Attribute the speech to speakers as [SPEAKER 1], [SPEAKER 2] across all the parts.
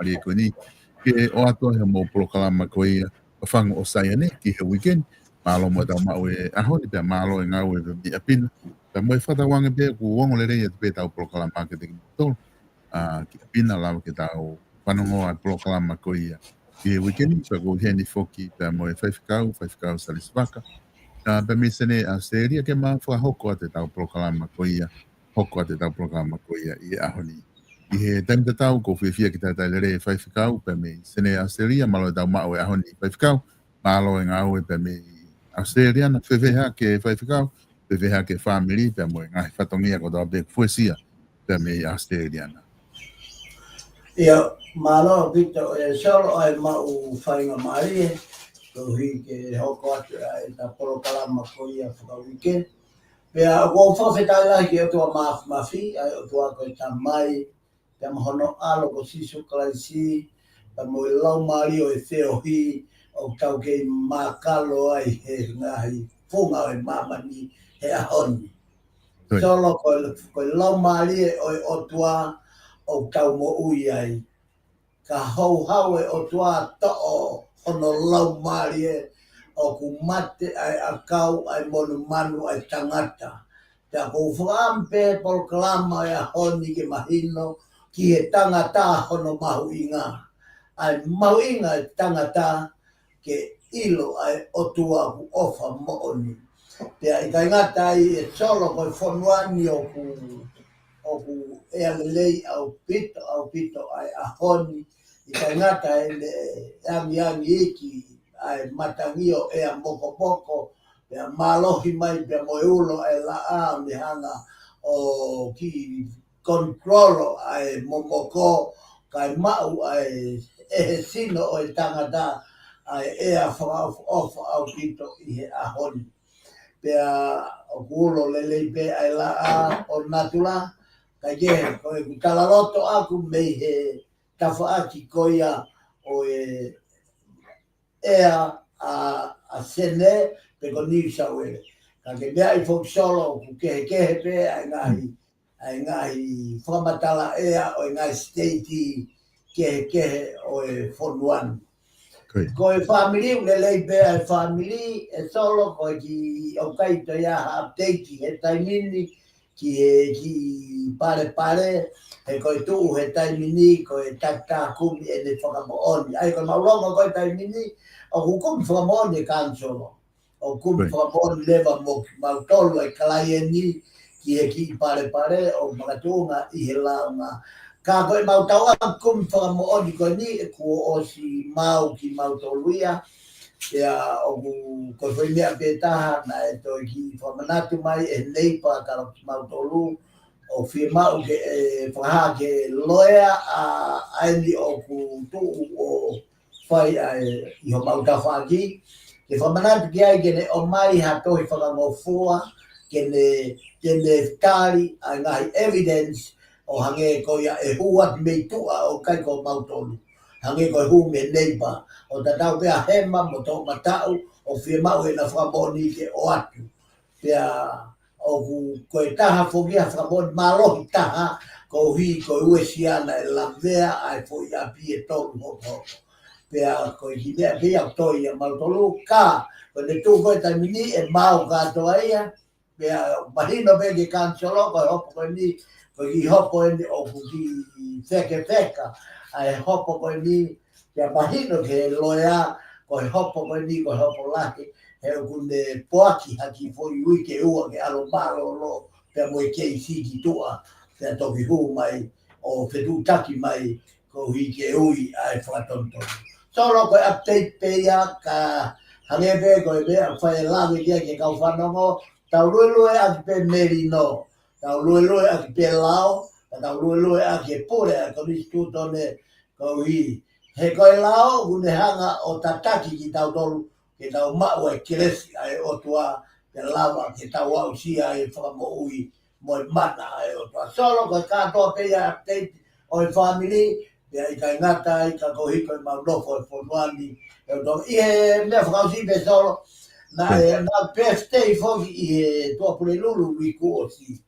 [SPEAKER 1] be ko ni ke o ato he mo proklama ko ia o fango o sai ne ki he weekend malo mo da ma we a honi pe malo nga we be apin pe mo fata wanga be ku wongo le re pe ta proklama ke te to ki apina la ke ta o panongo a proklama ko ia ki he weekend pe ko he ni foki pe mo e fai kau salisvaka pe mi sene a seria ke ma fa hoko te ta proklama ko ia hoko te ta proklama ko ia I a honi I he taim te tau ko whiwhia ki tātai lere e whaiwhikau pe me sene Australia malo tau mao e ahoni whaiwhikau malo e ngā oe pe me Australia na whewheha ke whaiwhikau whewheha ke whamiri pe mo e ngāhi whatongia ko tau pe fuesia pe me Australia na.
[SPEAKER 2] Ia, malo pito e solo ai mau whainga mai e ko hui ke hoko atu e ta polo kalama ko ia whakawike. Pea ko whawhetai lai ki o tua mafi ai o tua ko ta mai te mahono alo ko sisu kalaisi ta mo lau mari o e feo hi o tau ke makalo ai he ngahi funga o mamani he ahoni. Solo ko lau mari o tua o tau mo ui ai. Ka hau hau e o tua to'o hono lau mari o ku mate ai akau ai monu manu ai tangata. Te ko whaampe polklama e ahoni ke mahino ki he tangata hono mahuinga. Ai mahuinga e tangata ke ilo ai otua ku ofa mooni. Pea I kai ngata I e solo koi whonuani o ku ea lelei au pito ai ahoni. I kai ngata e le yangi iki ai matangio ea moko pea malohi mai pea moeulo ai laa me hanga o ki controlo ai momoko kai mau ai sino o tangata ai ea whaaofa au pito I he ahoni. Pea o kulo lelei pe ai laa o natula kai ke koe kutalaloto aku mei he tawhaaki koia o ea a sene pe ko New South Wales. Ka ke mea I whoksolo ku kehe pe ai ngahi whamatala ea o ngai state kehe o whonuanu. Ko e family lelei pe ai family e solo ko ki o kaito ia update he taimini ki pare he ko tu he taimini ko e taka kumi e ne whakamooni. Ai ko maulonga ko e taimini o kumi whakamooni kansolo. O kumi whakamooni lewa mo mautolo e kalaieni ki he ki pare o makatunga I he launga. Ka koe mautaua kumi whakamooni ko ni e kua o si mau ki mautoluia. Ia o ko foi mea petaha na e toi ki whamanatu mai e neipa kala ki mautolu. O whia mau ke whaha ke loea a aini o ku tuu o whai I ho mautawhaki. Ke whamanatu ki ai kene o mai ha tohi whakamofua kene kari ai ngahi evidence o hange ko ia e huat mei tua o kai ko mautolu. Hange ko hu me neipa o tatau pea hema mo tō matau o whia mau e na whamoni ke o atu. Pea o koe taha whokia whamoni malohi taha ko hui ko uesiana e lavea ai fo ia pie tolu hoto. Pea koe ki mea pia toi a mautolu ka ko ne tū koe taimini e mau katoa ia. Pea mahino pe ke kansolo koe hopo koe ni ko ki hopo eni o ki wheka ai hopo koe ni kia mahino ke loea ko hopo koe ni ko hopo laki he o kune poaki haki foi ui ke ua ke alo malo lo pea moe kei siki tua pea toki hu mai o whetu taki mai ko hui ke ui ai whakatonto. Solo koe update pe ia ka hangepe koe mea whae lawe kia ke kau whanongo tau luelue aki pe merino. Tau luelue aki pe lao, tau luelue aki pure a konis tūtone ko hui. He koe lao kune hanga o tataki ki tau tolu ke tau mau e kiresi ai o tua ke lava ke tau au sia e whakamo ui mo mana ai o tua. Solo koe katoa pe ia update o e family pea I kai ngata I ka kohiko I maunofo e whonuani. E o tua ie mea whakausi pe solo na birthday foki I tua pule lulu wiku o si.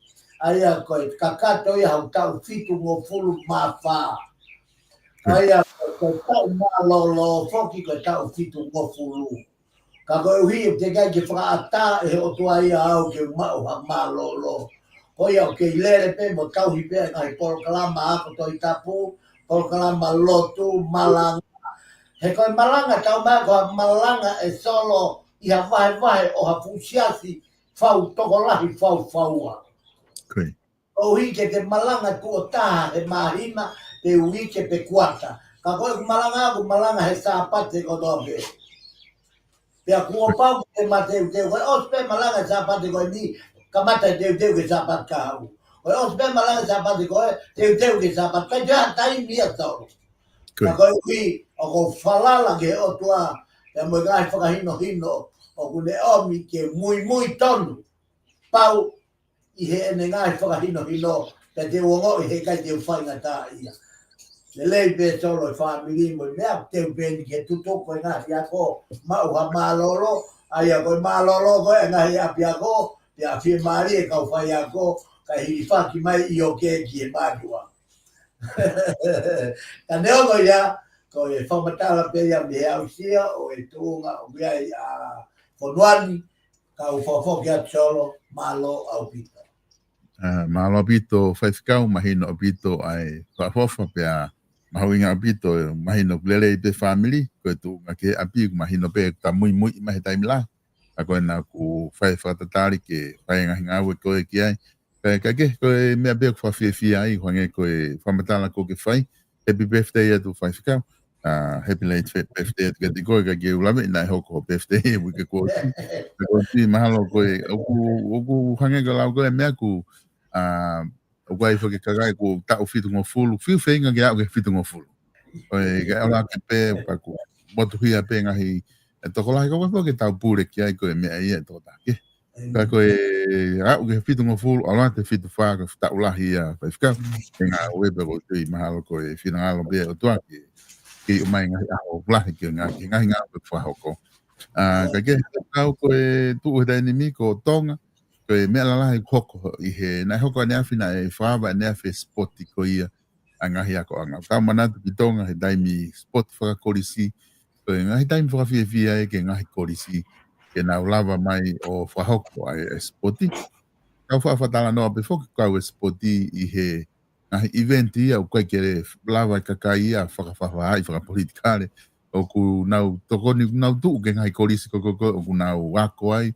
[SPEAKER 2] Aia koe kakato ia hau tau fitu mo fulu mawha. Aia, ko tau malolo, foki ko tau fitu ngofulu. Ka koe hui te kai ke whakaata e o tua ia au ke mau ha malolo. Ko ia o ke ilere pe mo tau hi pe ngai polo kalama ako toi tapu, polo kalama lotu, malanga. He koe malanga tau mai ko malanga e solo i ha vahe o ha fusiasi fau toko lahi fau faua.
[SPEAKER 1] Koe.
[SPEAKER 2] O hi ke te malanga tu o taha he mahina te ui ke pe kuata. Ka koe malanga he sāpate ko dobe. Pea kua pau ke mateu teu, koe ospe malanga sāpate koe ni, ka mata teu ke sāpate ka hau. Koe ospe malanga sāpate koe, teu ke sāpate, kai tua tai mia tau. Ka koe ui, o ko whalala ke o tua, pea moe kai whakahino o kune omi ke mui tonu. Pau, i he ene ngai whakahino, pe te uongo i he kai te whainga tā ia. Le lei pe solo e whamiri mo mea teu peni ke tutoko e ngahi ako mau ha malolo, ai ako i malolo ko e ngahi api ako, pe a whie maari e kau whai ako, ka hiri whaki mai i o keki e mātua. Ka neongo ia, ko e whamatala pe ia me au sia o e tūnga o mea i a whanuani, ka u whawhoki atu solo, malo au pita.
[SPEAKER 1] Malo pito whaifkau mahino o pito ai whafofa pea mahuinga o pito mahino lele i pe family koe tu ngake api mahino pe ta mui mahi taimila a koe na ku whaifatatari ke whainga hinga ue koe ki ai kake koe mea pe ku whawhiawhia ai wange koe whamatala ko ke whai happy birthday atu whaifkau happy late birthday atu kati koe kake ulame nai hoko birthday wike kōti mahalo koe oku hange ka lau koe mea ku o guai foi que cagai ko ta o fitu ngofulu fiu feinga que o fitu ngofulu oi ga ela que pe pa ko botu hia pe ngahi e to kola ko ko que ta pure que ai ko me ai e to ta que ka ko o que fitu ngofulu ala te fitu fa ko ta ula hia pa fica nga o e bego te mahalo ko e final be o to que o mai ngahi o ula que ngahi ko fa hoko ka que ka ko e tu o da inimigo tonga koe mea lalahi koko i he nai hoko ane awhina e whaava ane awhi spoti ko ia a ngahi ako anga. Kau manatu ki tonga he daimi spoti whakakorisi koe ngahi daimi whakawhiawhia e ke ngahi korisi ke nau lava mai o whahoko ai e spoti. Kau whaafatala noa pe whoki kau e spoti i he ngahi event ia o koe kere lava i kakai ia whakawhawhai whakapolitikare o ku nau tokoni nau tuu ke ngahi korisi koko o ku nau wako ai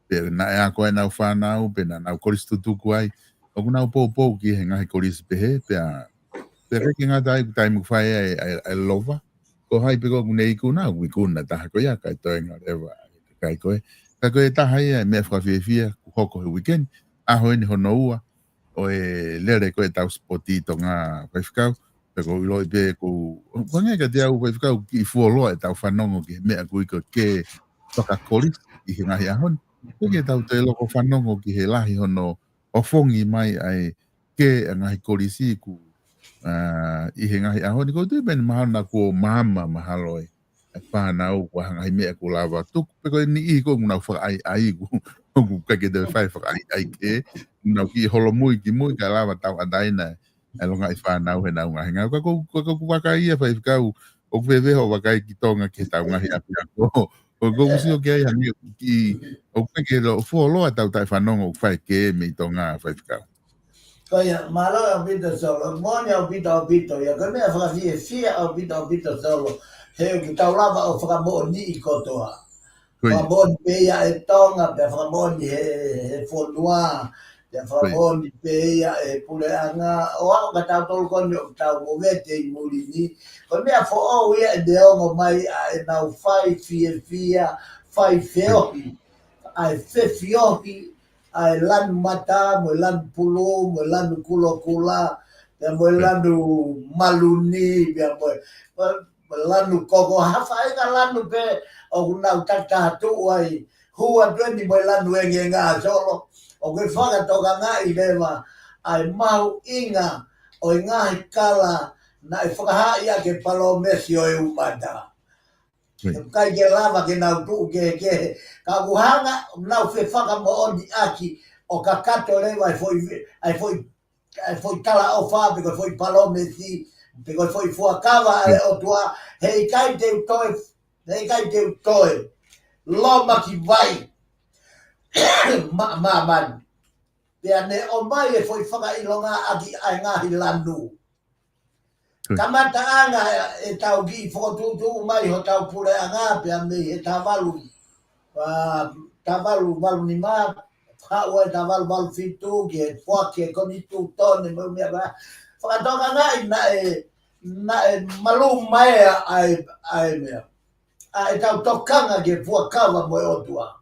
[SPEAKER 1] pe na e ako e nau whanau, pe na nau korisi tutuku ai, o ku nau pou ki he ngahi korisi pe he, pe reke ngā tai muku whae ai lova, ko hai pe koku nei ku nau, wikuna taha ko ia, kai toi ngā rewa, kai koe, kai koe taha ia, mea whakawhiawhia, ku hoko he weekend, aho eni hono ua, o e lere koe tau spoti to ngā whaifkau, pe ko iloi pe ku, kone ka te au whaifkau ki fuoloa e tau whanongo ki mea kui ko ke whakakorisi, i he ngahi ahoni, Kuke tau te loko whanongo ki he lahi hono o whongi mai ai ke ngahi korisi ku i he ngahi ahoni. Ko te beni mahana ko mahalo e whanau kwa ngahi mea ko lava tuku. Peko ni i ko ngunau whaka ai ku kake te whai whaka ai ke. Ngunau ki holo mui ki mui ka lava tau adaina e longa i whanau he nau ngahi ngau. Kako waka ia whai whakau o kweweho wakai ki tonga ke tau ngahi api ako. O go usio ke ai ki o ke lo folo ata tai fanongo fai ke me tonga fai ficar.
[SPEAKER 2] Koia malo o bito solo, monia o bito ya que me fa fia o bito solo. He ki taulava o fa mo ni kotoa. Fa mo pe ya e tonga pe fa mo ni he fonua. Ya fa mo ni pe ya e puleanga o ka tau tol kon tau mo vete mulini. Ko me fo o ia de o mai e na fai fia fai feohi ai fefiohi ai lan mata mo lan pulo mo lan kula mo lan maluni bia mo lan koko hafa ai lan pe o na tata tu ai hua dweni mo lan wenge nga solo o ke fanga toka nga i leva ai mau inga o nga kala na e whakaha ia ke palo mesi o e umata. Kai ke lava ke nau tu ke ka kuhanga nau fe whaka mo ondi aki o ka kato lewa ai foi tala o whape ko foi palo mesi Peko foi fuakawa e o tua hei kai te utoe loma ki vai man pea ne o mai e foi whakailonga aki ai ngahi lanu kamata anga e tau ki whotutu mai ho tau pure anga pea me he tavalu valu ni ma hawa e tavalu fitu ki e whaki e koni tu tone mo mea ba whakatoka ngai na e malu mai ai mea e tau tokanga ke fuakawa mo e otua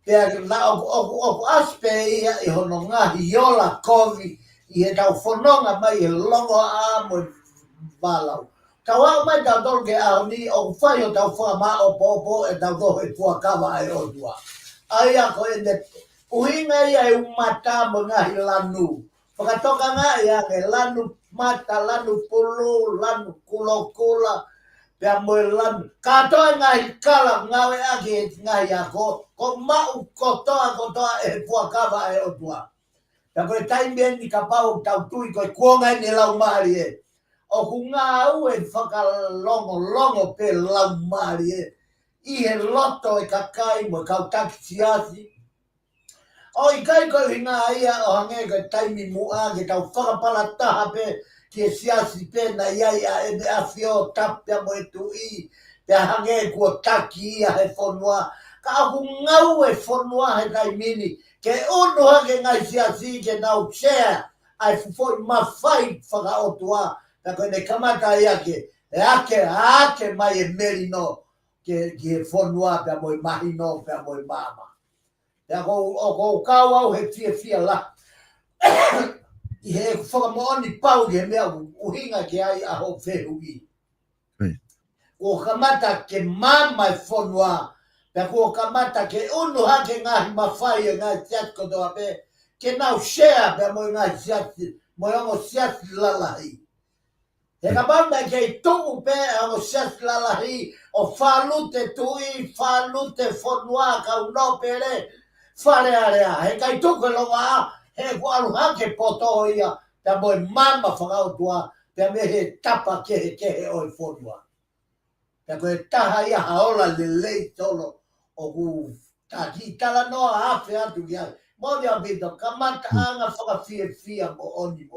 [SPEAKER 2] pea na o aspe ia i hono ngahi iola kovi i he tau whanonga mai e longo a mo valau. Tau au mai tau tolke au ni o whai o tau whama o popo e tau toho e fuakawa e otua. Ai ako e ne uhinga ia e umata mo ngahi lanu. Whakatoka ngai ange lanu mata, lanu pulu, lanu kulokula, pea moe lanu. Katoa ngai kala ngawe ake ngai ako, ko mau kotoa e fuakawa e otua. Pea koe taimien ni ka pau tau tui koe kuongai ni lau maari e. O ku ngā au e whakalongo pe lau maari e. I he loto e kakai mo kau taki siasi. O i kai koe hinga ia o hange koe taimi mua ke tau whakapala taha pe ki e siasi pe na iai a e me awhio tapia mo e tu i. Pe hange kua taki ia he whonua. Ka aku ngau e whonua he taimini. Ke unu hake ngai siasi ke nau share. Ai fufoi mawhai whakaotua. Ka koe ne kamata ia ke e ake mai e meri no. Ke he whonua pe mo i mahi no pe mo i mama. Pea ko kau au he fia la. I he whakamooni pau ke mea uhinga ke ai aho whehu i. Ko kamata ke mama e whonua. Pea ko kamata ke unu hake ngahi mawhai e ngai siat kotoa pe. Ke nau share pe mo i ngai siat, mo i ongo siat lalahi. He ka banda ke i tungu pe ongo siat lalahi o whalute tui, whalute whonua ka unopere. Whare area, he kai tuku longa he kualu hake poto ia, pea mo i mama whakautua, pea me he tapa kehe o i whonua. Pea koe taha ia haola le lei tolo o ku taki tala noa hafe atu ki ai. Moni a bito, kamata anga whakawhia mo oni.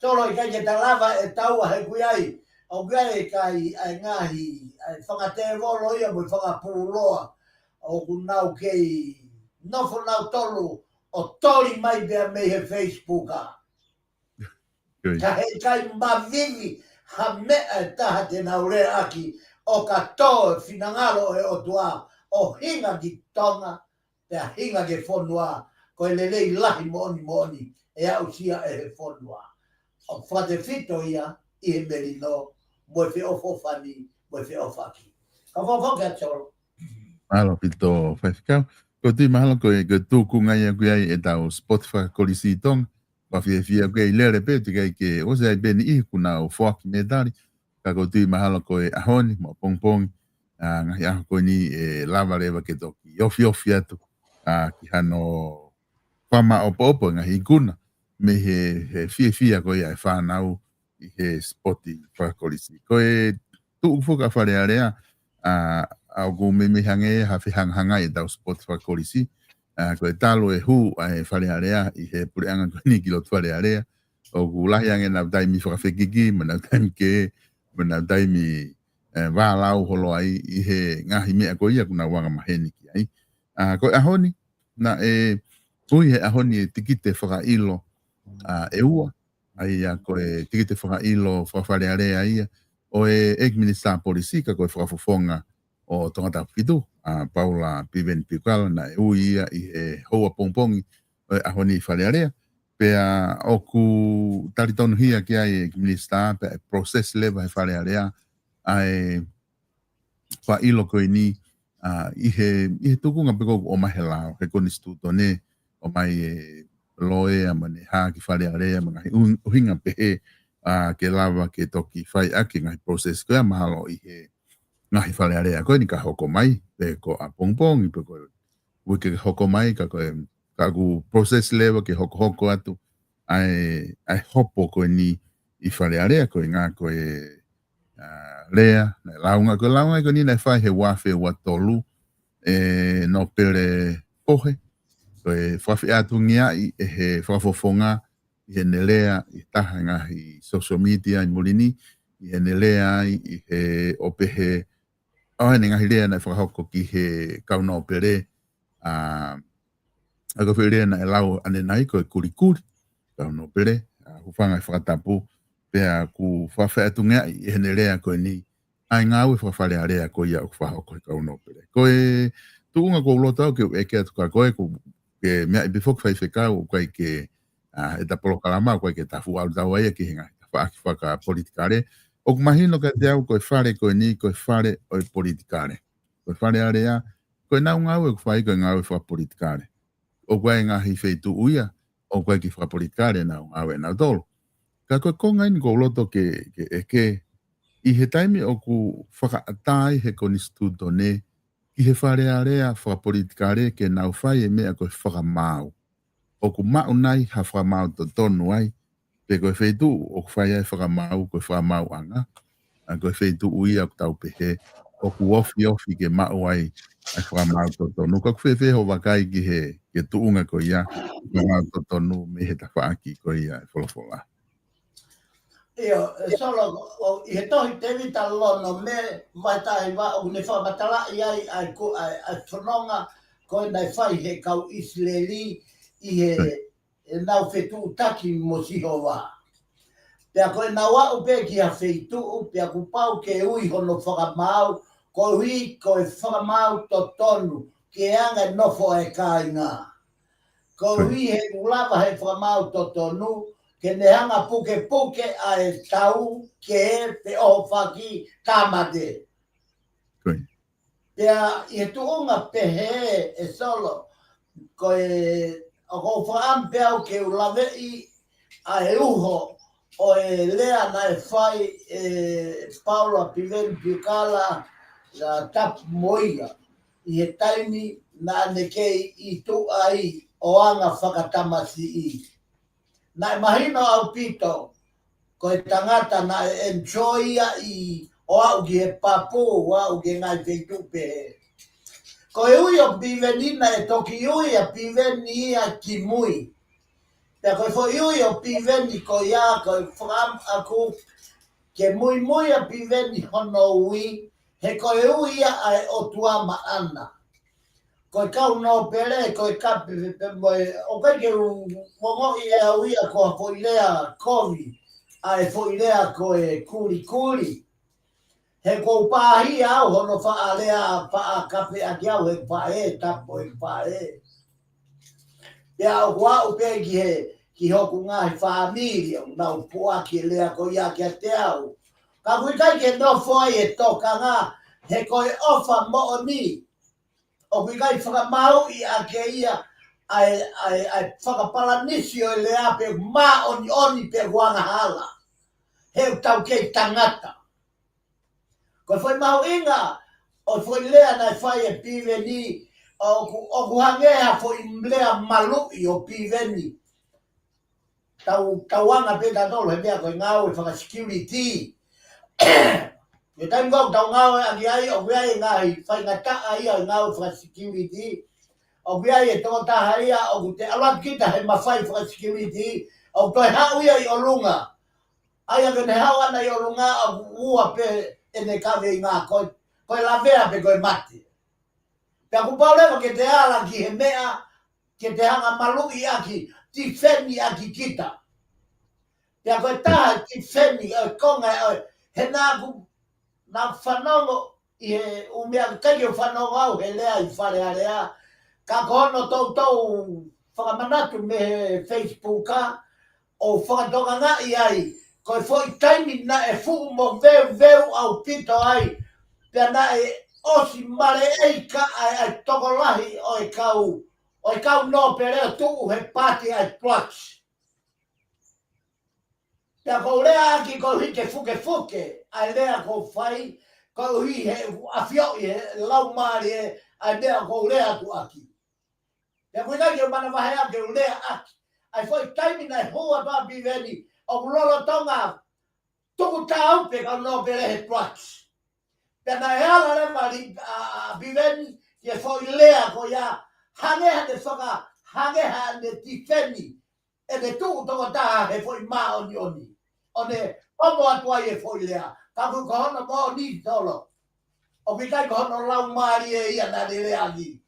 [SPEAKER 2] Tolo i kai ke talava e taua he kui ai, o kui ai kai ai ngahi, ai whakatevolo ia mo i whakapuloa, o ku nau kei, nofo nau tolu, o tori mai bea mei he Facebooka. Ka he kai mavivi, ha mea e taha te naure aki, o ka tō finangalo e o tua, o hinga ki tonga, pea hinga ke whonua, koe lelei lahi mooni, e au sia e he whonua. O whate fito ia, i he merino, mo e whi ofo fani, mo e whi ofaki. Ka whawhoke atoro.
[SPEAKER 1] Alo, pito whaifikau. Ko tui mahalo koe tūku ngai a koe ai e tau Spotify kolisi tong. Wa fia koe i lere pe tu kai ke ose ai beni i kuna o whaki me tari. Ka ko tui mahalo koe ahoni, mo pongpong. Ngahi aho koe ni e lava rewa ke toki ofi atu. Ki hano whama opo ngahi kuna. Me he fia koe ai whanau i he Spotify kolisi. Koe tūku whuka whare area. Au go me hange ha fi hanga e tau Spotify kolisi ko talo e hu ai fale area I he pure anga ko ni kilo fale area o go la yang na dai mi fa fekiki mana time ke mana dai mi va la o holo ai I he ngahi me ko ia kuna wanga maheni ki ai ko ahoni na ui he ahoni tikite fa ilo e ua ai ko tikite fa ilo fa fale area ia o minister polisi ka ko fa fonga o tongata fitu Paula Piven Pikala na ia I he hoa pongpongi ahoni whalearea pea oku taritonu hia ki ai minister pe process level he whalearea ai wha ilo koe ni I he tukunga peko o mahe lao he konistuto ne o mai loe a mane ha ki whalearea mga uhinga pehe ke lava ke toki whai ake ngai process koe mahalo I he ngahi whale area koe ni ka hoko mai pe ko a pongpong pe ko wike hoko mai ka koe ka ku process level ke hoko atu ai hopo koe ni I whare area ko ngā ko lea, launga ko ni nei whai he wafe wa tolu, no pere pohe, ko whawhi atu ngia I he whafofonga, I he nelea, I taha ngahi social media I mulini, I he nelea, I he opehe, ne ngahi lea nei whakahoko ki he kauna opere, ako whirea na lau ane nai ko kurikuri, kauna opere, hufanga whakatapu, pea ku whawhi atu ngia I he nelea ko ni, ai ngā ui whawhare area ko ia o whahoko I kauna opere. Ko tuunga ko ulotau ke eke atu ka koe, ke mea I bifok whai whekau, koe ke e ta polo kalama, koe ke ta fuaru tau aia ki hinga, whaka politikare. O kumahino ka te au koe whare koe ni, koe whare o politikare. Koe whare area, koe nau ngau e kwhai koe ngau e wha politikare. O koe ngahi wheitu uia, o koe ki wha politikare nau ngau e nau tolo. Ka koe konga ini ko uloto ke eke, I he taimi o ku whakaatai he konistuto ne, ki he whare area whakapolitikare ke nau whai e mea koe whakamau. O ku mau nai ha whakamau to tonu ai, pe koe wheitu o ku whai ai whakamau koe whakamau anga, a koe wheitu uia ku tau pehe, o ku ofi ke mau ai ai whakamau to tonu. Ka ku whewhe ho wakai ki he ke tuunga ko ia, whakamau to tonu me he ta whaaki ko ia e wholofola.
[SPEAKER 2] Io, solo I he tohi te vita lono me mai tahi wa o ne whamatala ai whanonga koe nei whai he kau Israeli I he nau whetu taki mo siho wā. Pea koe nau au pe ki a whetu, pea ku pau ke ui hono whakamau, koe hui koe whakamau to tonu, ke anga nofo e kai ngā. Koe hui he ulava he whakamau to tonu, ke ne hanga puke ai tau ke te o whaki tāmate. Pea I he tuunga pehe e solo, koe o ko whaampe au ke ulawei a e uho o e lea na e whai Paula Piven Piukala la tapu moiga. I he taimi na ane kei I tu ai o anga whakatamasi I. Na mahino au pito, koe tangata na enjoya I o au ki he papu, o au ki ngai wheitupe. Koe ui o pivenina e toki ui a piveni ia ki mui. Pea koe fo ui o piveni ko ia, koe wham aku, ke mui a piveni hono ui, he koe ui ia ai o tuama ana. Koe kau no pere, koe kapi, o kai ke mongo ia uia koa foilea kovi, ai foilea koe kuri. He kou pāhi au hono whaalea paa kapi aki au he pae, tapo he pae. Pea au wau pe ki hoku ngahi whaamiria, nau pua ki lea ko ia ki a te au. Ka kui kai ke no foi e toka ngā, he koe ofa mo ni. O kui kai whakamau I a ke ia ai whakapalanisi o lea pe ma oni pe wanga hala. He tau kei tangata. Ko foi mau inga, o foi lea na whai e piveni, o ku hangea foi lea malu'i o piveni. Tauanga pe tatolo he mea koe ngau e whaka security. Me taim kau tau ngau e aki ai, o kuia e ngahi, whai ngataa ia e ngau e whaka security. O kuia e tonga taha ia, o ku te alat kita he mawhai whaka security. O toi hau ia I o lunga. Ai a kene hau ana I o lunga, o ua pe ene kawe I ngā koe la vea pe koe mati. Pea ku paulewa ke te ala ki he mea, ke te hanga malu'i aki, ti wheni aki kita. Pea koe taha ti wheni, konga, he nā whanongo, I he umea kaike whanongo au, he lea I whare area, ka kohono tau whakamanatu me he Facebooka, o whakatonga ngai ai, koe foi taimi na e fuku mo veu au pito ai, pia na e osi mare eika ai tokolahi o e kau no pereo tuu he pati ai plugs. Pia ko lea aki ko hike fuke, ai lea ko whai, ko hi he afioi he lau maari e, ai lea ko lea tu aki. Pia ko nai ke mana wahe ake lea aki, ai foi taimi na e hua papi veni, o kulolo tonga, Tuku tau pe ka no pere he tuaks. Pena e ala le mari a biveni ke foi lea ko ya hange ha de soka hange ha de tifeni e de tuku toko taha he foi ma oni oni. One omo atua e foi lea. Ka ku ko hono mo ni tolo. O pitai ko hono lau mari e ia na de lea ni.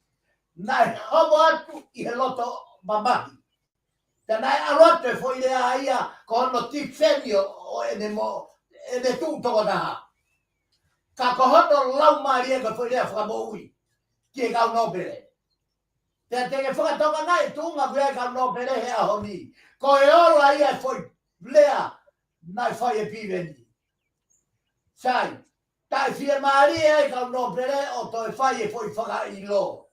[SPEAKER 2] Nai homo atu I he loto mamahi. Tēnā arote foi lea ia ko hono tifeni o ene mo ene tuku toko taha. Ka ko hono lau mari e ka foi lea whakamoui. Ki e kau nopere. Te ke whakatoka ngai tunga kua e kau nopere he ahoni. Ko e ola ia foi lea nai whai e piveni. Sai, tai fia maari e kau nopere o toi whai e foi whaka ilo.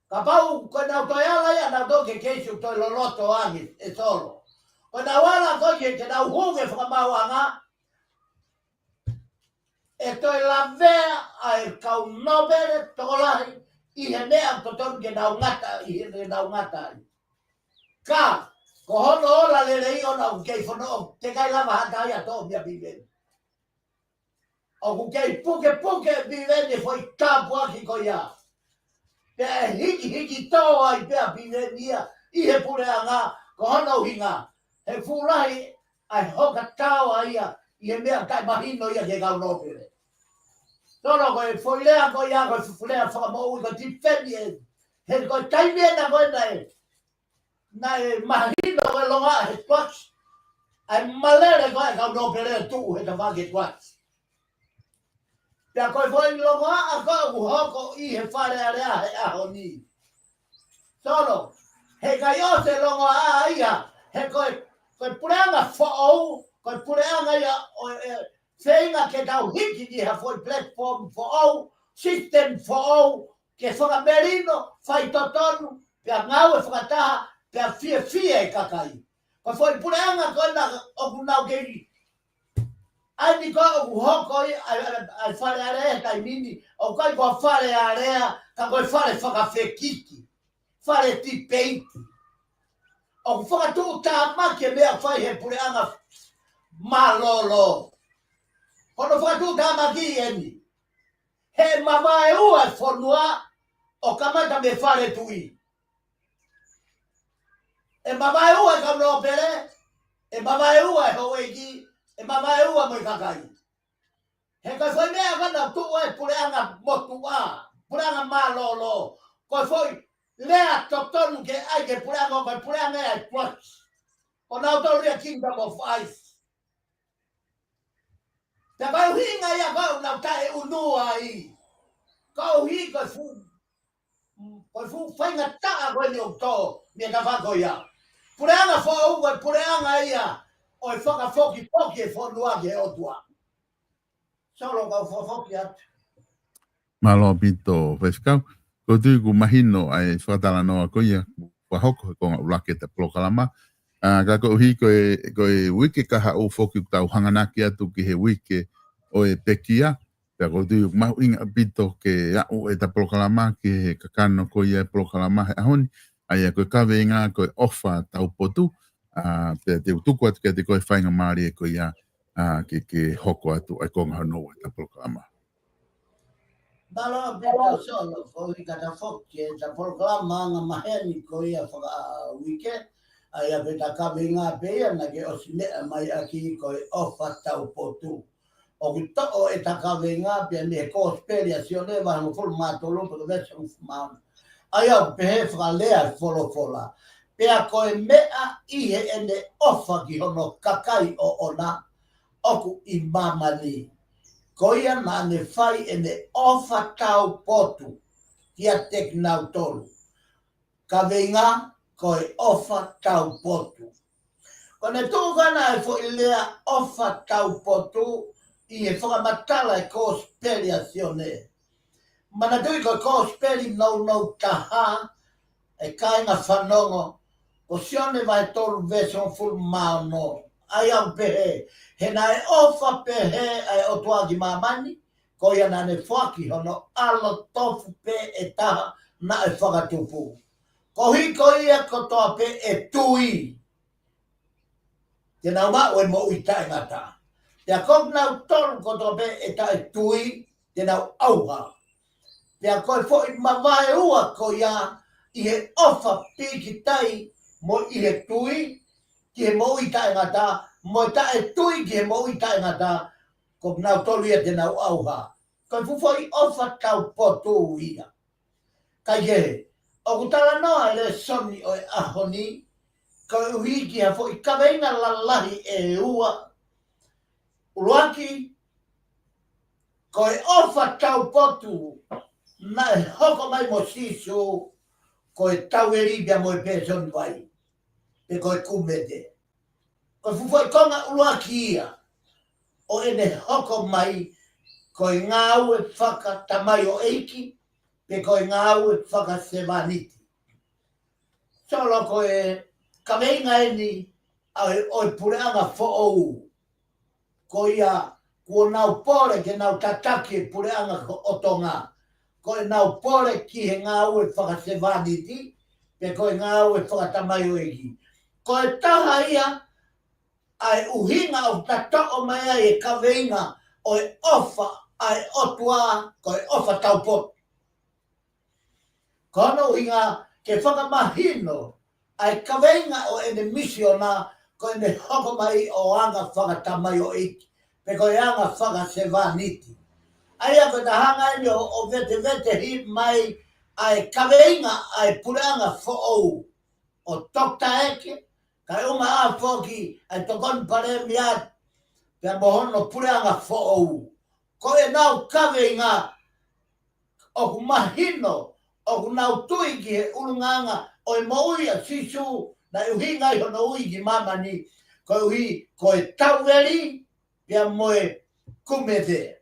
[SPEAKER 2] Ka pau ko nau toi ala ia nau toke keisu toi loloto angi e solo. Ko nau ala koe ke nau hunge whakamauanga e toi la vea ai kau nopere tokolahi I he mea totonu ke nau ngata I he nau ngata. Ka, ko hono ola le rei ona ku kei whanoo te kai lava hata ia tō mia biveni. O ku kei puke biveni foi tāpua ki ko ia. Te hiki tō ai pia biveni ia I he pureanga ko hono hinga. He furahi ai hoka tāua ia I he mea kai mahino ia ke kau nopere. Toro ko e foi lea ko ia ko fulea whakamou ko tifeni e. He ko taimea na koe nei. Nai mahino ko longa he tuaks. Ai malere ko e kau nopere tu he ta wake tuaks. Pea koe foi longa a ko u hoko I he whare area he aho ni. Toro, he kai o se longa a ia. He koe pureanga whaou. Koe pureanga ia o Whainga ke tau hiki ni ha foi platform for all, system for all, ke whakamerino, whai totonu, pia ngau e whakataha, pia fia e kakai. Ko foi pureanga koe na oku nau kei. Ai ni koe oku hoko ai whare area kai nini, o kai koe whare area, ka koe whare whakawhekiki, whare tipeiti. Oku whakatu tāma ke mea whai he pureanga malolo. Kono whakatu tāmaki eni. He mama e ua whanua o kamata me whare tui. E mama e ua ka nopere, e mama e ua e hoeki, e mama e ua moi kakai. He kai whai mea kana tua e pureanga motua, pureanga malolo. Koi whai lea totonu ke ai ke pureanga o kai pureanga e tuaks. O nau tau ria Kingdom of Ice. Te kau hinga ia kau nau tae unua I. Kau hi koi fu whainga taa koe ni o tō mea ka whako ia. Pureanga whau koe pureanga ia o I whakafoki poki e whanua ke o tua. Solo kau whafoki atu.
[SPEAKER 1] Malo pito wheskau. Ko tui ku mahino ai whatala noa ko ia. Wahoko ko ngā ulake te plokalama. Ka ko hi koe wike kaha o whoki tau hanganaki atu ki he wike o e pekia. Pea ko tui ku mahu inga pito ke au e ta plokalama ki he kakano ko ia plokalama he ahoni. Ai koe kawe inga koe ofa tau potu. Pea te utuku atu kia te koe whainga maari e ko ia ke hoko atu ai ko ngā no e ta plokalama.
[SPEAKER 2] Malo pito solo, ko I kata whoki e ta plokalama ngā maheni ko ia whaka wike. Ai a peta kawe ngā pēia na ke osinea mai aki ko e ofa tau potu. O ki to'o e ta kawe ngā pēia ne ko speria sione wa hango fulu mātolo po vese ufumau. Ai au pehe whakalea wholofola. Pea ko e mea I he ene ofa ki hono kakai o ona oku I mamani. Ko ia na ne whai ene ofa tau potu kia teknau tolu. Kawe ngā koe ofa tau potu. Kone tūkana e fo I lea ofa tau potu I e whakamatala e kōsperi a sione. Mana tui koe kōsperi nau taha e kainga whanongo o sione vai tolu veson full mao no. Ai au pehe. He na e ofa pehe ai o tuagi mamani ko ia na ne whaki hono alo tofu pe e taha na e whakatupu. Ko hi ko ia ko toa pe e tui. te nau ma o mo i tai ngata. Te a kong nau tolu ko to be e tai tui, te nau auha. Te a koe fo i mawai ua ko ia, i he ofa piki tai, mo i he tui, ki he mo i tai ngata, mo i tai tui ki he mo i tai ngata, ko nau tolu ia te nau auha. Koe fufo i ofa tau potu ia. Kai he, o kutala noa le soni o e ahoni, koe uhi ki ha fo i kaweina lalahi e ua, uruaki, koe ofa tau potu, na e hoko mai mo sisu, koe tau e ribia mo e person vai, pe koe kumete. Koe fufo i konga uruaki ia, o ene hoko mai, koe ngau e whaka tamai o eiki, pe koe ngau e whaka sevaniti. Solo koe kaweinga eni, o e pureanga fo ou, ko ia, kua nau pore ke nau tataki e pureanga o tonga. Ko e nau pore ki he ngau e whakasevaniti, pe ko e ngau e whakatamai o eiki. Ko e taha ia, ai uhinga o tatoko mai ai e kaweinga o e ofa ai otua ko e ofa taupot. Kono uhinga ke whakamahino ai kaweinga o ene misiona ko ene hoko mai o anga whakatamai o eiki. Pe ko e anga whakasevaniti. Ai a koe tahanga ene o vete vete hi mai ai kaweinga ai pureanga fo ou o tokta eke. Kai uma a foki ai tokon pare miat pe a mohono pureanga fo ou. Ko e nau kaweinga o kumahino o kunau tui ki he urunganga o e mauia sisu na uhinga i hono ui ki mamani ko uhi ko e taueri pia moe kumete.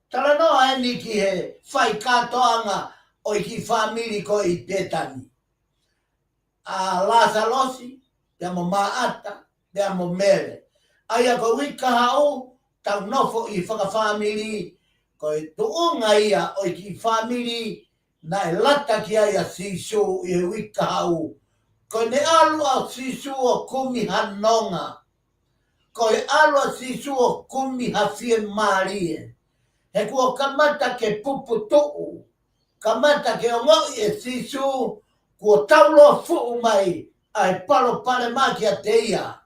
[SPEAKER 2] Tala noa eni ki he whai katoanga o i ki whamiri ko i petani. A Lazalosi, pia mo maata, pia mo mere. Aia ko wika hau, tau nofo i whakawhamiri ko e tuunga ia o i ki whamiri na e lata ki aia sisu i he wika hau. Ko ne alua sisu o kumi hanonga. Ko e alua sisu o kumi hafie marie. He kua kamata ke pupu tuu. Kamata ke ongo e sisu kua taulo fuu mai ai palo pale ma ki a te ia.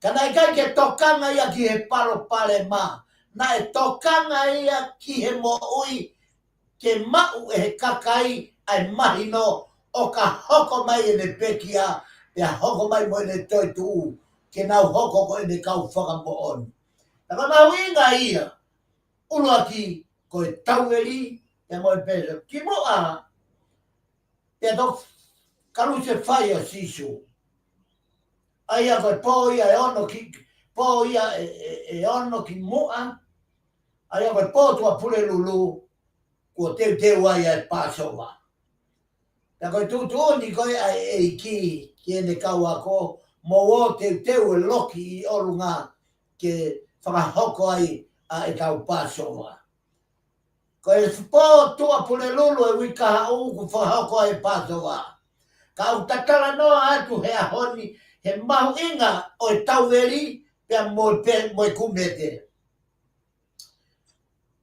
[SPEAKER 2] Kana i kai ke tokanga ia ki he palo pale ma. Na e tokanga ia ki he mo ui ke mau e he kakai ai mahino o ka hoko mai e ne pekia e hoko mai mo e ne toi tuu ke nau hoko ko e ne kau whaka mo on. Taka nau inga ia ulua ki ko e taueri e mo e peso. Ki mo a e tok kaluse whai o sisu. Aia ko e pō ia e ono ki pō ia e ono ki mua. Aia ko e pō tua pule lulu kua teu ai e Passover. Ta koe tūtūni koe ai e ki ene kau ako, mo o teu e loki i orunga ke whakahoko ai a e kau Passover. Koe pō tua pule lulu e wika hau ku whakahoko ai Passover. Ka au tatala noa atu he ahoni, he mahu inga o e tauweri pia mo e kumete.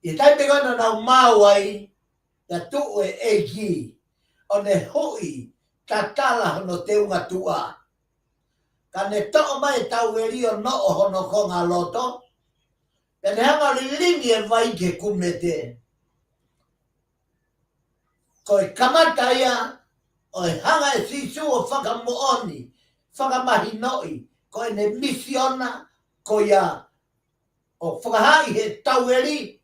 [SPEAKER 2] I taipe kono nau mau ai, ya tuu e eiki, o ne hui tatala hono te unga tua. Ka ne to'o mai tauweri o no o hono konga loto, ya ne hanga lilingi e vai ke kumete. Ko e kamata ia, o e hanga e sisu o whakamooni, whakamahinoi, ko e ne misiona, ko ia o whakahai he tauweri,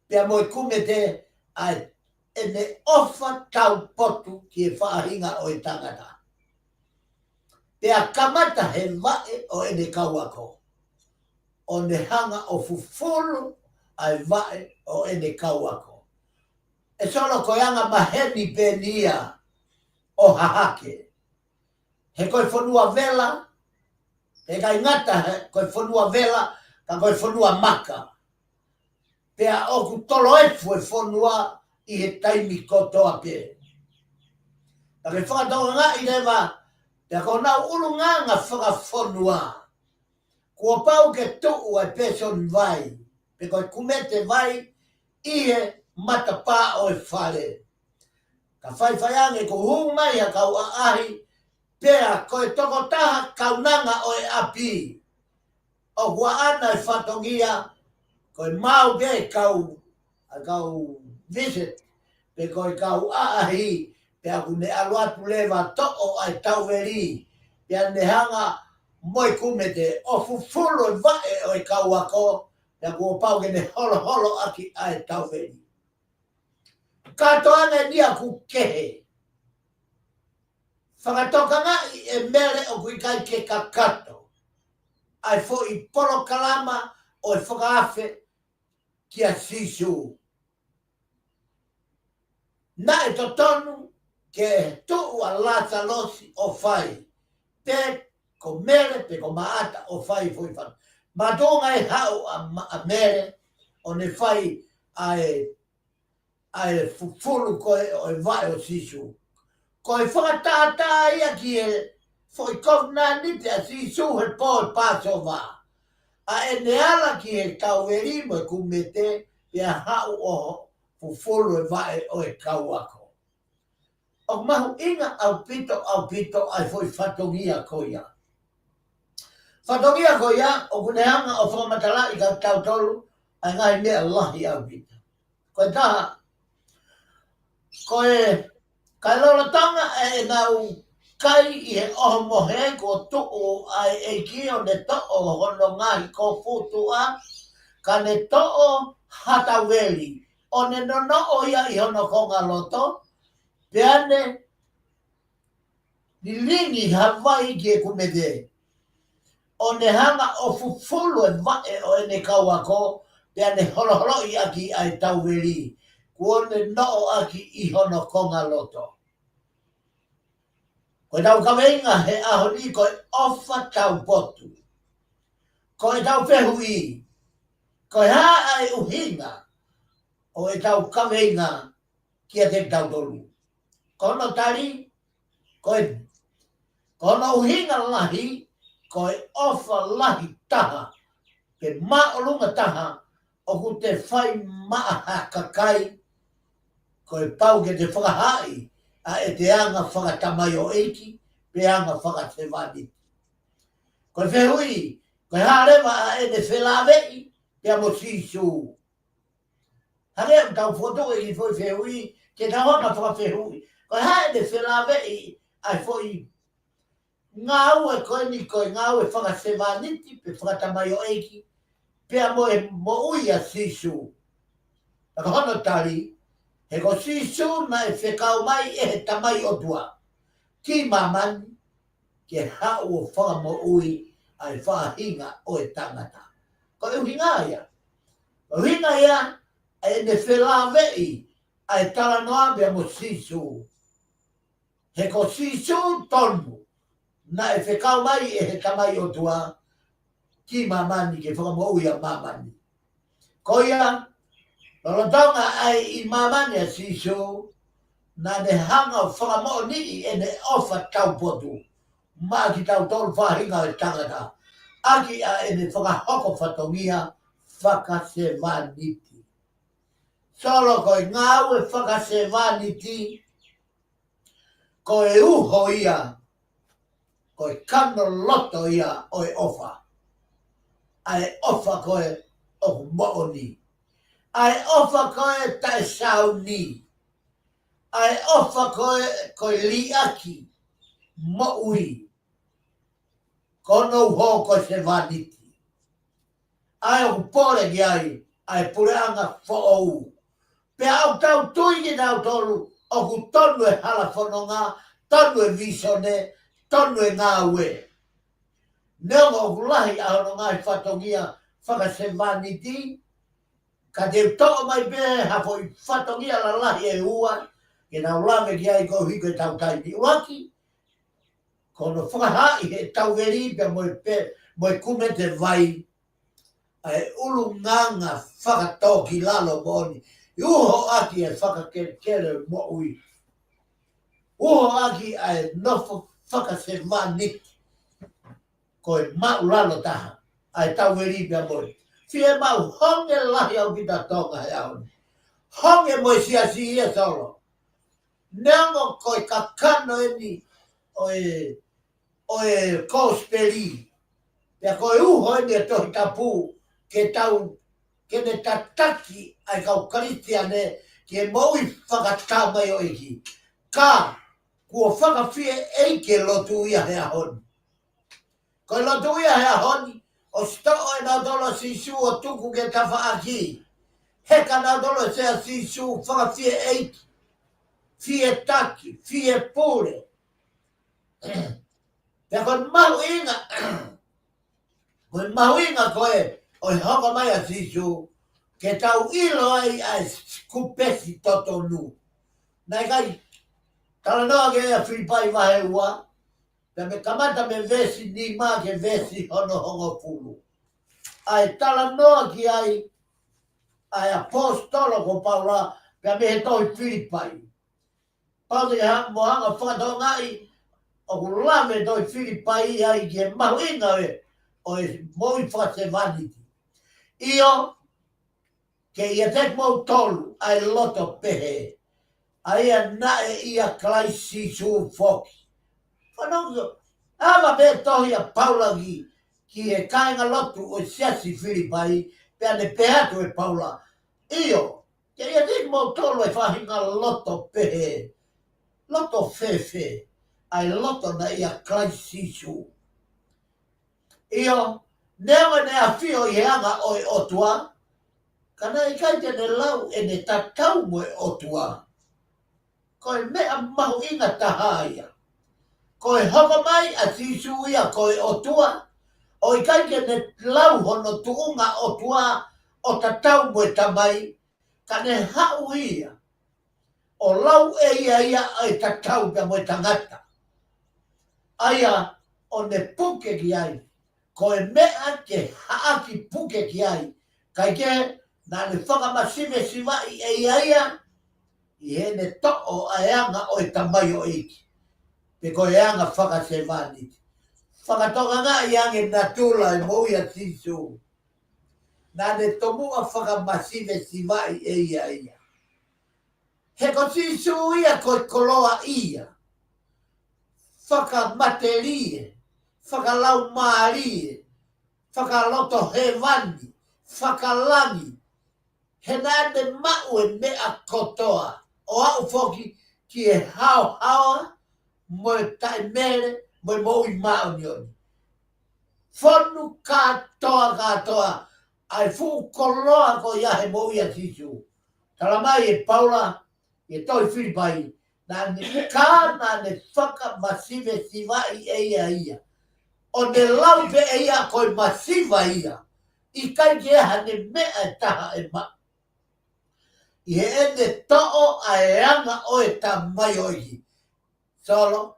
[SPEAKER 2] pia mo e kumete ai e ne ofa tau potu ki e whaahinga o e tangata. Pea kamata he vae o e ne kauako. O ne hanga o fufuru ai vae o e ne kauako. E solo ko anga maheni penia o hahake. He koe whanua vela, he kai ngata he koe whanua vela, ka koe whanua maka. Pea o ku tolo efu e whanua i he taimi kotoa pe. Ka ke whakatoa ngā i rewa, Pea ko nau ulunganga whakafonua. Kua pau ke tuu ai person vai. Pe koe kumete vai ie matapa o e whare. Ka whaiwhaiange ko hung mai a kau a ahi. Pea koe toko taha kaunanga o e api. O kua ana e whatongia. Koe mau be kau visit. Pe koe kau a ahi. Pea ku ne aluatu lewa to'o ai tauveri. Pea ne hanga moi kumete o fufulu e vae o e kau ako. Pea kua pau ke ne holo holo aki ai tauveri. Kato ane nia ku kehe. Whakatoka ngai e mere o kui kai ke kakato. Ai fo i polo kalama o e whakaafe kia sisu. Na e to tonu ke tuu a lata losi o whai. Pe ko mere, pe ko maata o whai fui whanu. Matonga e hau a mere o ne whai ai fufulu koe o e vai o sisu. Koe whakatata ia ki e foi kona nite a sisu he po e paso wā. A e ne ala ki e kaueri mo e kumete ia hau o fufulu e vai o e kau ako. O mahu inga au pito ai foi whatongia koia. Whatongia koia o kuneanga o whakamatala i ka tautolu ai ngai mea lahi au pito. Koe taha, koe kai loratanga e nau kai i he oho mohe ko tuu ai e ki o ne to'o hono ngai ko futua ka ne to'o hataweli. O ne nono o ia i hono konga loto. Peane ni lingi Hawaii ki e kumede. O ne hanga o fufulu e vae o e ne kauako. Peane holo holo i aki ai tauveri. Kua ne noo aki i hono konga loto. Koe tau kaweinga he ahoni koe ofa tau potu. Koe tau fehui. Koe haa ai uhinga. O e tau kaweinga kia te tau tolu. Kono tari, kono uhinga lahi, koe ofa lahi taha. Ke maolunga taha, o ku te whai maaha kakai, koe pau ke te whakahai, a e te anga whakatamai o eiki, pe anga whakatewani. Koe whehui, koe harewa a e ne whelawei, pe amo sisu. Hare tau whoto e ki foi whehui, ke tau hona whakawhehui. Koe hae ne whelawei, ai foi ngau e koe ni koe ngau e whakasewaniti, pe whakatamai o eiki, pe amo e mo uia sisu. Taka hono tari, he ko sisu na e whekau mai e he tamai o tua. Ki mamani, ke hau o whakamo ui ai whahinga o e tangata. Ko e uhinga ia. Uhinga ia, e ne whelawei, ai tala noa bea mo sisu. He ko sisu tonu, na e whekau mai e he tamai o tua, ki mamani ke whakamo ui a mamani. Ko ia, lolotonga ai i mamani a sisu, na ne hanga whakamo ni e ne ofa tau potu. Maa ki tau tolu whahinga e tangata. Aki a e ne whakahoko whatongia whakasewaniti. Solo koe ngau e whakasewaniti, koe uho ia, koe kano loto ia o e ofa. Ai ofa koe o mooni. Ai ofa koe tae sauni. Ai ofa koe liaki moui. Kono uho koe se vaniti. Ai o pole ki ai pureanga fo'ou. Pe au tau tuigi tau tolu, o ku tonu e hala whanonga, tonu e visone, tonu e ngāwe. Neonga o ku lahi a hono ngai whatongia whakasewaniti, ka te to'o mai be hafo i whatongia la lahi e ua, ke nau lame ki ai ko hiko e tau taiti uaki, kono whakahai he tau veri pe mo e kume te vai, ai ulu nganga whakatoki lalo moni. Uho aki e whakakere mo ui. Uho aki ai nofo whakasewani ko e maulalo taha ai tau veri pia moi. Fie mau honge lahi au kita tonga he au. Honge moi si ia solo. Nengo ko e kakano eni o e kospeli. Pea ko e uho eni e tohi tapu ke tau ke ne tataki ai kau kristiane ke moi whakatamai o iki. Ka kua whakawhie eike lotu ia he ahoni. Ko lotu ia he ahoni, o sto'o e nā dolo sisu o tuku ke tawha aki. Heka nā dolo se a sisu whakawhie eike. Fie taki, fie pure. Pea kon mahu inga, kon mahu inga koe, o i honga mai a sisu, ke tau ilo ai a kupesi toto nu. Nai kai, tala noa ke ea Filipai wahe ua, pea me kamata me vesi ni maa ke vesi hono hongo fulu. Ai tala noa ki ai apostolo ko Paula, pea me he toi Filipai. Paula ke mohanga whakatau ngai, o ku lame toi Filipai ai ke mahu inga o e moi whakase vaniti. Io, ke ia tek mau tolu, ai loto pehe. Ai a nae ia klaisi su foki. Whanongo, awa pe tohi a Paula ki e kainga lotu o siasi Filipai, pea ne peatu e Paula. Io, ke ia tek mau tolu e whahinga loto pehe. Loto fefe, ai loto na ia klaisi su. Io, newe ne a fio i anga o e otua, kana i kai tene lau e ne tatau mo e otua. Ko e mea mahu inga tahaia. Ko e hoko mai a sisu ia ko e otua, o i kai tene lau hono tuunga otua o tatau mo e tamai, ka ne hau ia. O lau e ia e tatau pia mo e tangata. Aia o ne puke ki ai. Ko e mea ke haaki puke ki ai. Kai ke na ne whakamasive siwai e ia i he ne to'o a eanga o e tamai o iki. Pe ko e anga whakasewani. Whakatonga ngā i ange natula e mou ia sisu. Na ne tomua whakamasive siwai e ia. He ko sisu ia ko e koloa ia. Whakamaterie. Whakalau maarie. Whakaloto he vani. Whakalangi. He nā ne mau e mea kotoa. O au foki ki e hao haoa, mo e tai mere, mo e mo i mao ni oni. Whonu katoa, ai fu koloa ko ia he mo ia sisu. Tala mai e Paula, e toi Filipai, nā ne kāna ne whaka masive siwai e ia. O ne lau pe e ia koe masiva ia, i kai ke ha ne mea e taha e ma. I he ene to'o a e anga o e tamai o ihi. Solo,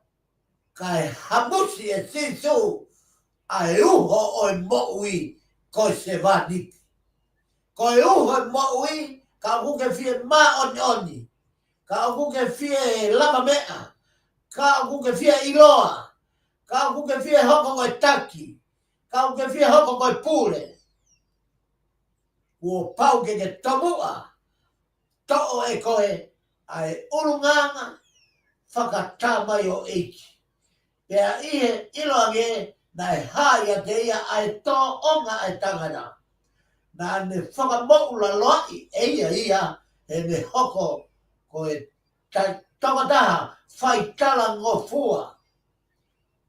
[SPEAKER 2] ka e hamusi e sisu a e uho o e mo'ui ko se vaniti. Ko e uho e mo'ui ka kuke fie ma oni. Ka kuke fie lama mea. Ka kuke fie iloa. Ka kuke fie hoko ngoi taki. Ka kuke fie hoko ngoi pule. Ua pau ke tomua. To'o e koe ai urunganga whakatamai o eiki. Pea ihe iloange na e haia te ia ai tō onga e tangana. Na ne whakamoula loai e ia e ne hoko koe tangataha whaitala ngofua.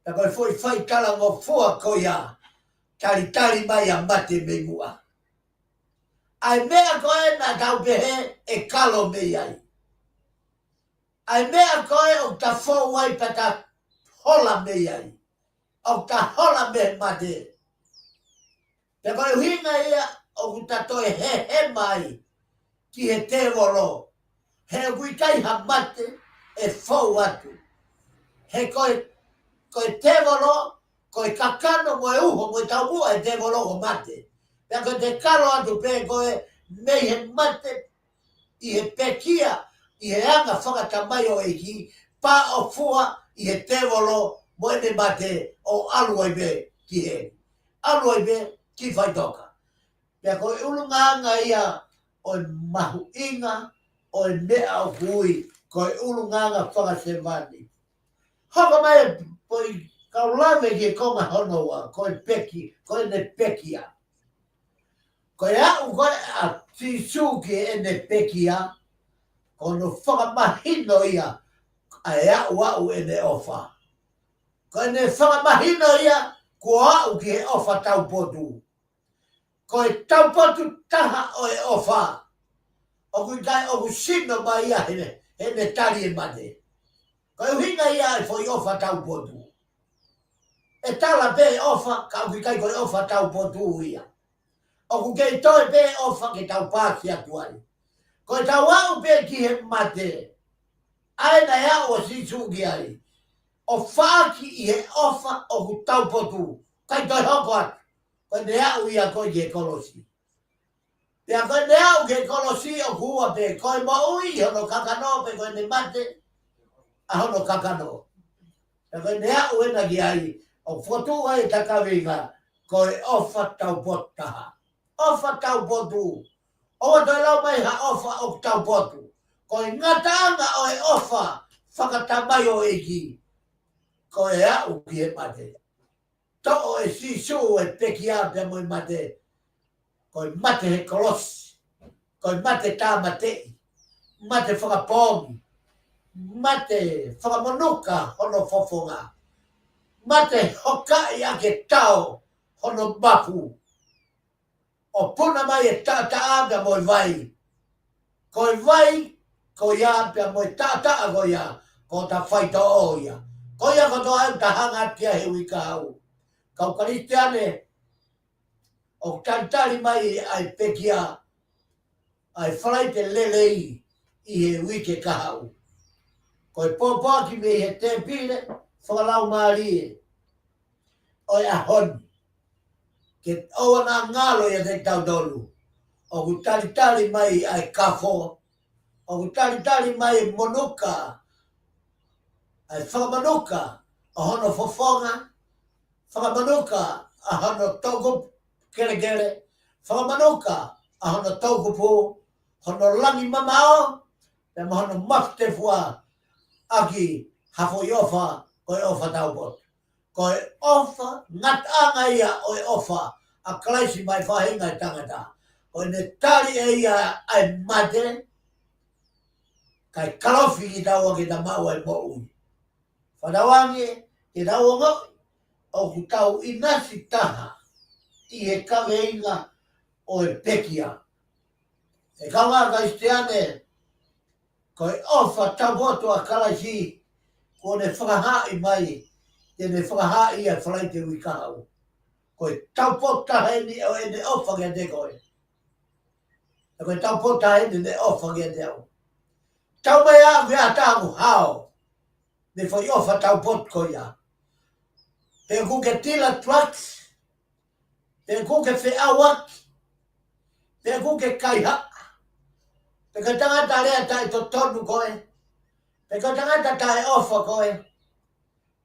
[SPEAKER 2] Pea koe foi whaitala ngofua ko ia tari mai a mate me mua. Ai mea koe na tau pehe e kalo me ai. Ai mea koe o ta fōu ai pa ta hola me ai. O ta hola me mate. Te koe uhinga ia o ku ta toe he mai ki he te wolo. He kuitai ha mate e fōu atu. He koe te wolo, koe kakano mo e uho mo e tau mua e te wolo o mate. Pea koe te karo atu pe koe mei he mate i he pekia i he anga whakatamai o eki pa o fua i he te wolo mo ene mate o alu ai be ki he. Alu ai be ki whai toka. Pea koe ulunganga ia o mahu inga o mea o hui koe ulunganga whakasewani. Haka mai poi kaulame ki konga honoa koe peki, koe ne pekia. Koe au koe a tisu ki ene pekia kono whakamahino ia ai au ene ofa. Koe ne whakamahino ia kua au ki he ofa tau potu. Koe tau potu taha o e ofa. Oku kai oku sino mai ia hene tari e mate. Koe uhinga ia e foi ofa tau potu. E tala pe ofa ka oku kai koe ofa tau potu ia. Oku kei toi pe ofa ke tau pāsi atuari. Koe tau au pe ki he mate. Aina ia o sisu ki ai. O whaaki i he ofa oku tau potu. Kai toi hoko atu. Koe ne au ia koe ke kolosi. Pea koe ne au ke kolosi o kua pe koe mo ui hono kakano pe koe ne mate a hono kakano. Pea koe ne au ena ki ai o fotu ai takawinga koe ofa tau potaha. Ofa tau potu. O toi lau mai ha ofa o tau potu. Koe ngataanga o e ofa whakatamai o eki. Koe au ki he mate. To'o e sisu e pekia pe moi mate. Koe mate he kolosi. Koe mate tā matei. Mate whakapongi. Mate whakamonuka hono fofonga. Mate hokai ake tau hono mapu. O puna mai e tātaa moi vai. Koe vai, ko ia pia moi tātaa ko ia. Ko ta whaita o ia. Ko ia ko toa au ta hanga tia he wika au. Kau karistiane. O tantari mai ai pekia. Ai whalaite lelei i he wike kahau. Koe pōpāki me he tēpire, whakalau maari. Oi a honi. Ke oa nā ngalo ia te tau dolu. O ku tari mai ai kafo. O ku tari mai monuka. Ai whakamanuka. A hono fofonga. Whakamanuka. A hono tauku kere. Whakamanuka. A hono tauku pō. Hono langi mamao. Pe ma hono mafte fua. Aki hafo i ofa. Koe ofa taupot. Koe ofa. Ngatanga ia o ofa. A klaisi mai whahinga i tangata. Koe ne tari e ia ai mate. Kai kalofi ki taua ki ta maua i mo ui. Whanawangi ki taua ngau. O ku tau inasi taha. I he kawe inga o e pekia. E kaunga ka isteane. Koe ofa taupoto a kalaisi. Ko ne whakahai mai. Te ne whakahai ia whalaite wikahau. Koe taupota heni o ene ofa kia te koe. E koe taupota heni ne ofa kia te au. Tau mai a mea tāngu hao. Me whai ofa taupot ko ia. Te kuke tila trucks. Te kuke whi awak. Te kuke kaiha. Te ka tangata rea tai to tonu koe. Te ka tangata tai ofa koe.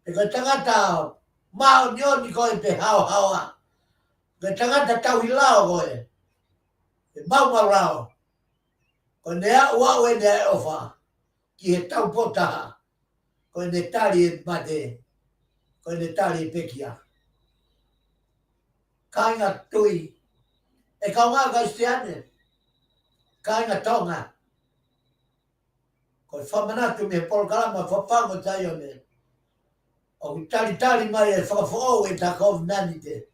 [SPEAKER 2] Te ka tangata mao nioni koe pe hao hawa. Te tangata tau hilao koe. Te mau rao. Ko nea ua ue nea ofa. Ki he tau potaha. Ko ne tari e mate. Ko ne tari e pekia. Kainga tui. E kaunga ka isteane. Kainga tonga. Ko whamanatu me polkalama whapango tai o me. O ku tari mai e whakafo e ta COVID-19 te.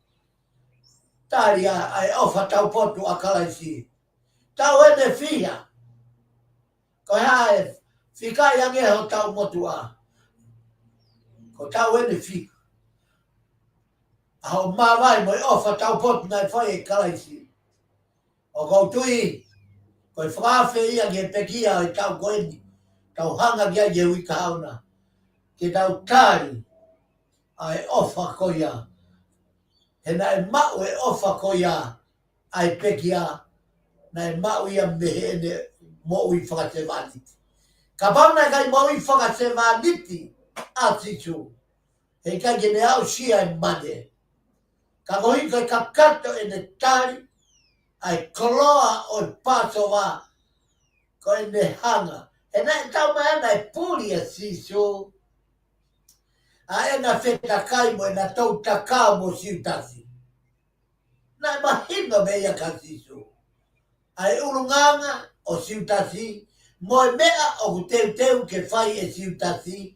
[SPEAKER 2] Tari ai ofa tau potu a kalaisi. Tau ene fia. Ko hae whikai ange ho tau motua. Ko tau ene fia. Hau mawai mo ofa tau potu nai whai e kalaisi. O kou tui. Ko i whakawhi ia ke pekia i tau koeni. Tau hanga kia ke wika hauna. Ke tau tari. Ai ofa ko ia. He nai mau e ofa ko ia. Ai pekia. Nai mau ia mehene mo ui whakatewaniti. Ka pauna kai mo ui whakatewaniti. A titu. He kai ke ne au sia e mane. Ka kohi koe ka kato e ne tari, ai koloa o i paso wā, koe ne hanga. E nai tau mai ana e puri a siso, a e na wheta kai mo e na tau takao mo siutasi. Nai mahino me ia ka siso. Ai urunganga o siutasi, mo e mea o ku teu ke whai e siutasi,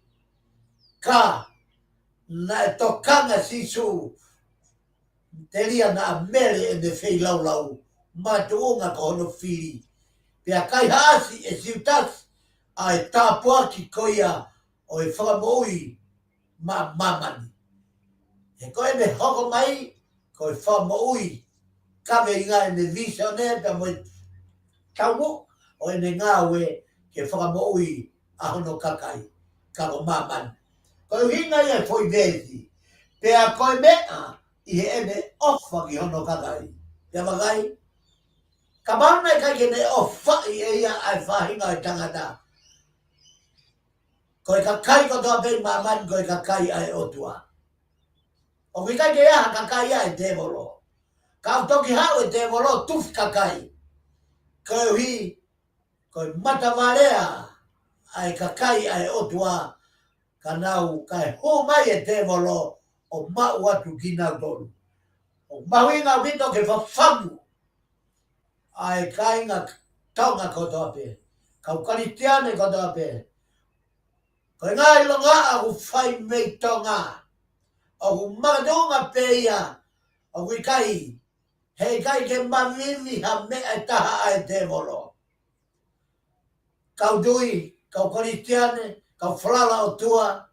[SPEAKER 2] ka na e tokanga siso, te ria na mele e ne whei laulau, ma te unga ko hono whiri. Pea kai haasi e siutasi, a e tāpua ki koia o e whakamoui ma mamani. E koe me hoko mai, ko e whakamoui, kawe inga e ne visione, pea mo e taumu, o e ne ngāwe ke whakamoui a hono kakai, kako mamani. Koe hinga ia foi vezi, pea koe mea, i he ene ofa ki hono kakai. Pea magai, ka mauna e kai ke ne ofa i e ia ai whahinga e tangata. Koe ka kai kotoa pei mamani, koe ka kai ai otua. O ki kai ke aha ka kai ai te molo. Ka au toki hau e te molo tufi ka kai. Koe hui, koe matawarea ai ka kai ai otua, ka nau kai hu mai e te molo o mau atu ki nau tolu. O mahuinga wito ke whawhamu ai kai ngā taunga kotoa pe. Kau karitiane kotoa pe. Koe ngā ilonga a ku whai mei tonga. O ku makadunga pe ia. O ku kai. Hei kai ke mamimi ha mea e taha ai te molo. Kau dui, kau karitiane, kau whalala o tua.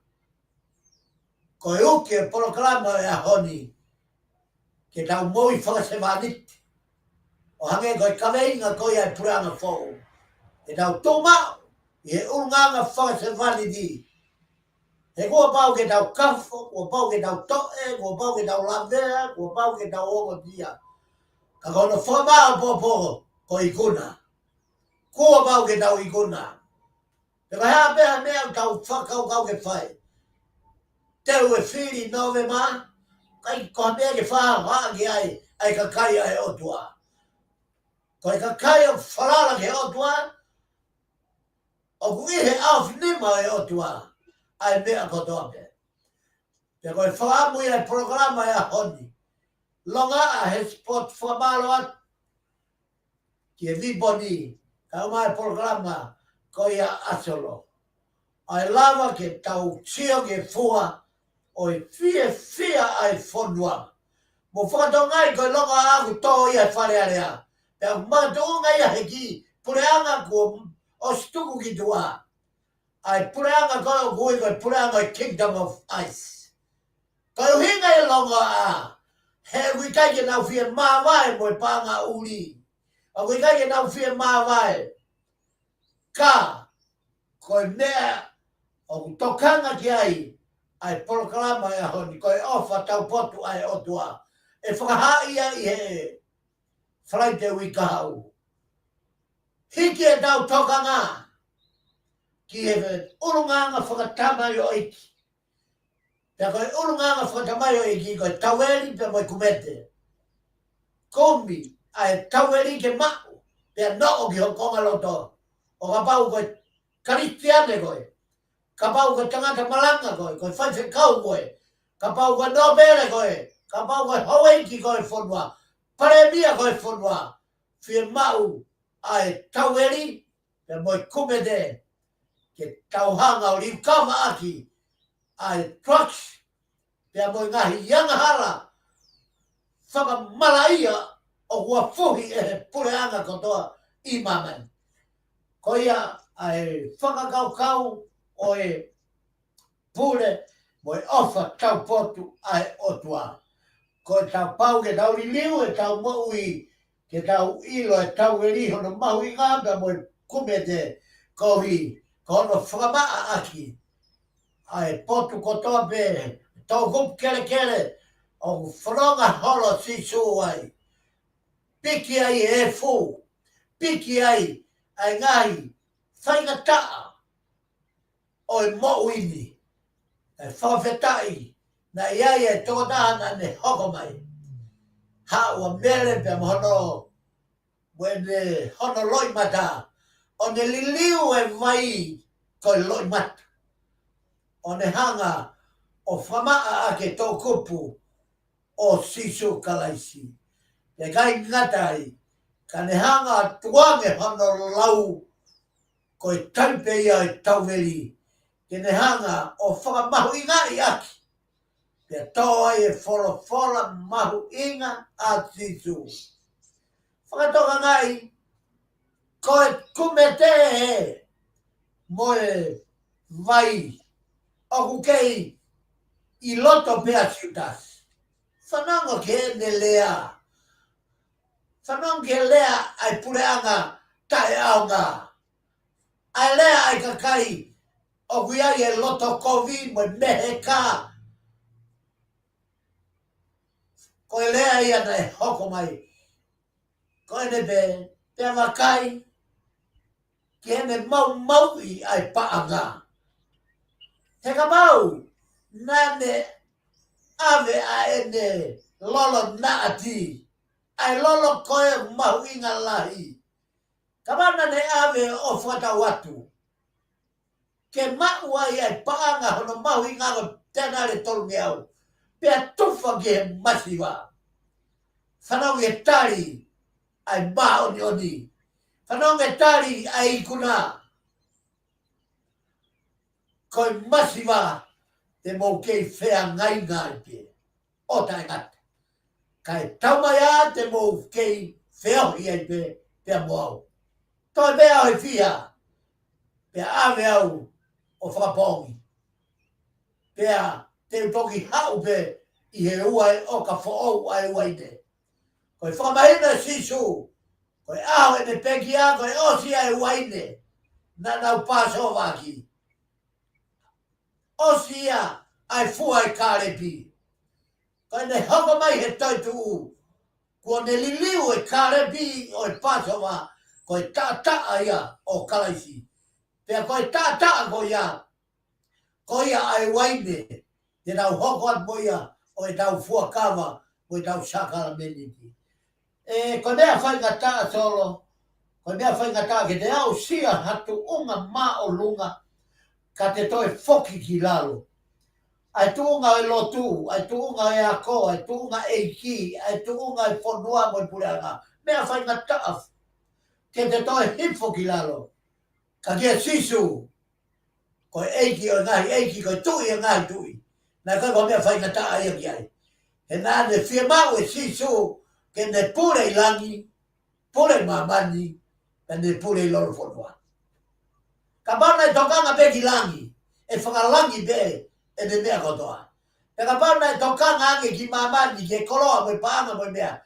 [SPEAKER 2] Koe uke e poroklama e ahoni. Ke tau moi whakasewaniti. O hange koe kaweinga koe ai puranga fōu. E tau tōmau. I he urunganga whakasewaniti. He kua pau ke tau kafo, kua pau ke tau toe, kua pau ke tau lavea, kua pau ke tau ongo tia. Ka kono whamao popo ko ikuna. Kua pau ke tau ikuna. Te kai hea mea tau whakau kau ke whai. Teu e whiri nove ma, kai koha mea ke whaha ki ai ka kai ai otua. Koe ka kai o whalala ke otua, o kuihe au whinima e otua. Ai mea kotoa pe. Te koe whaamu i ai programa e ahoni. Longa a he sport whamalo at. Ki e viponi. Ka umai programa ko ia asolo. Ai lava ke tau tio ke fua. O i fia ai whonua. Mo whakatongai koe longa aku tō ia wharearea. Te matunga ia heki. Pureanga ko o stuku ki tua. Ai pureanga koe o kui koe pureanga i Kingdom of Ice. Koe uhinga i longa a. He wikai ke nau fia mawai mo i panga uli. O wikai ke nau fia mawai. Ka. Koe mea. O tokanga ki ai. Ai proklama e honi. Koe ofa tau potu ai otua. E whakahai ia i he. Whalaite wikahau. Hiki e tau tokanga. Ki he urunganga whakatamai o iki. Pea koe urunganga whakatamai o iki koe taueri pea moi kumete. Kombi ai taueri ke mau. Pea noo ki hokonga loto. O ka pau koe karistiane koe. Ka pau koe tangata malanga koe. Koe whaife kau koe. Ka pau koe nobere koe. Ka pau koe hawaiki koe whonua. Paremia koe whonua. Fie mau ai taueri pea moi kumete. Ke tauhanga o rikama aki. Ai trucks. Pea moi ngahi yangahara. Whaka malaia o kua fuhi e he pureanga kotoa i mamen. Ko ia ai whakakaukau o e pure mo e ofa tau potu ai otua. Ko e tau pau ke tau liliu e tau maui ke tau ilo e tau eriho no mahu i ngāpea mo e kumete kohi. Ko no whakamaa aki. Ai potu kotoa pe tau kup kere kere. O whanonga holo si su ai. Piki ai e fu. Piki ai ngahi. Whaingataa. O e mo uini. E whawhetai. na ia e tōna na ne hoko mai. Ha ua mele pe mohono, wene hono loi mata, o ne liliu e vai koi loi mata. O ne hanga o whamaa ake tō kupu o sisu kalaisi. Te kai ngatai, ka ne hanga tuange hono lau koe taupe ia e tauweri. Ke ne hanga o whakamahu inga i aki. Pea toa e whola mahu inga a sisu. Whakatoka ngai, koe kumete he moe vai oku kei i loto pea siutas. Whanonga ke ne lea. Whanonga ke lea ai pureanga tae aonga. Ai lea ai kakai oku iai e loto kovi moe mehe ka. Koe lea ia nei hoko mai. Koe ne pe wakai ki ene mau i ai paanga. Te ka mau, nane ave a ene lolo naati. Ai lolo koe mau inga lahi. Ka mana ne ave o whata watu. Ke mau ai ai paanga hono mau inga o tenare tolu au. Pea tufa ke masiwa. Whanau e tari ai mao ni oni. Whanau e tari ai ikuna. Koe masiwa te mou kei whea ngai ngai pe. O tai ngata. Kai taumaya te mou kei wheohi ai pe pea moau. Toi mea oi fia. Pea ave au o whakapongi. Pea te utoki hau pe i he uai o ka whaou ai uaine. Koe whakamahina sisu. Koe aho e ne pekia, koe osi ai uaine. Na nau paso waki. Osia ai fua ai karepi. Koe ne hoko mai he toitu u. Kua ne liliu e karepi o e paso wa. Koe ta ia o kalaisi. Pea koe ta ko ia. Ko ia ai waine. Te nau hoko at mo ia. O e tau fua kawa. O e tau sakala meniti. Koe mea whaingata solo. Koe mea whaingata ke te au sia hatu unga ma o lunga. Ka te toi foki ki lalo. Ai tuunga e lotu, ai tuunga e ako, ai tuunga e ki, ai tuunga e whanua mo i pureanga. Mea whaingata. Ke te toi hipfo ki lalo. Ka kia sisu. Koe eiki o ngahi eiki, koe tui o ngahi tui. Nā koe mea whaingata ai aki ai. He nā ne whia mau e sisu. Ke ne pure i langi, pure mamani, ka ne pure i loro whanua. Ka mana e tokanga pe ki langi, e whakalangi pe e ne mea kotoa. Pe ka mana e tokanga ange ki mamani, ke koloa mo i paanga mo i mea,